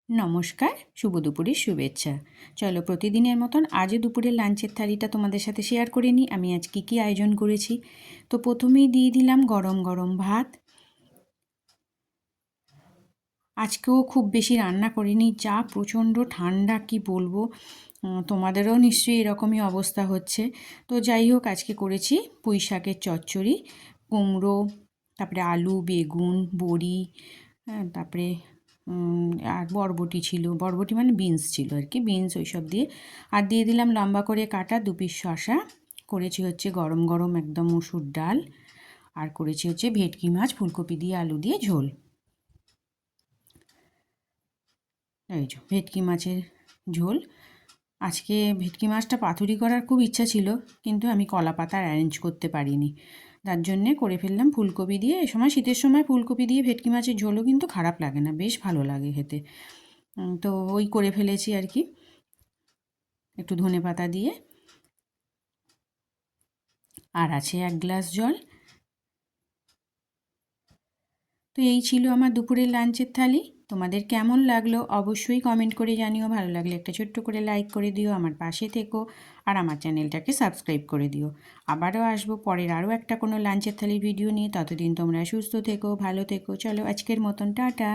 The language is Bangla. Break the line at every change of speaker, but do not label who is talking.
নমস্কার, শুভ দুপুরের শুভেচ্ছা। চলো প্রতিদিনের মতন আজও দুপুরের লাঞ্চের থালিটা তোমাদের সাথে শেয়ার করে নিই। আমি আজ কী আয়োজন করেছি। তো প্রথমেই দিয়ে দিলাম গরম গরম ভাত। আজকেও খুব বেশি রান্না করিনি, যা প্রচণ্ড ঠান্ডা কি বলবো। তোমাদেরও নিশ্চয়ই এরকমই অবস্থা হচ্ছে। তো যাই হোক, আজকে করেছি পুঁই শাকের চচ্চড়ি, কুমড়ো, তারপরে আলু, বেগুন, বড়ি, তারপরে আর বরবটি ছিল, বরবটি মানে বিনস ছিল আর কি, বিনস ওই সব দিয়ে। আর দিয়ে দিলাম লম্বা করে কাটা 2 পিস শসা। করেছি হচ্ছে গরম গরম একদম মসুর ডাল। আর করেছি হচ্ছে ভেটকি মাছ ফুলকপি দিয়ে আলু দিয়ে ঝোল। এই যে ভেটকি মাছের ঝোল। আজকে ভেটকি মাছটা পাতুরি করার খুব ইচ্ছা ছিল, কিন্তু আমি কলা পাতা অ্যারেঞ্জ করতে পারিনি, তার জন্যে করে ফেললাম ফুলকপি দিয়ে। এ সময় শীতের সময় ফুলকপি দিয়ে ভেটকি মাছের ঝোলও কিন্তু খারাপ লাগে না, বেশ ভালো লাগে খেতে। তো ওই করে ফেলেছি আর কি, একটু ধনেপাতা দিয়ে। আর আছে 1 গ্লাস জল। তো এই ছিল আমার দুপুরের লাঞ্চের থালি। তোমাদের কেমন লাগলো অবশ্যই কমেন্ট করে জানিও। ভালো লাগলে একটা ছোট্ট করে লাইক করে দিও, আমার পাশে থেকো, আর আমার চ্যানেলটাকে সাবস্ক্রাইব করে দিও। আবারও আসবো পরের আরও একটা কোনো লাঞ্চের থালির ভিডিও নিয়ে। ততদিন তোমরা সুস্থ থেকো, ভালো থেকো। চলো আজকের মতন টাটা।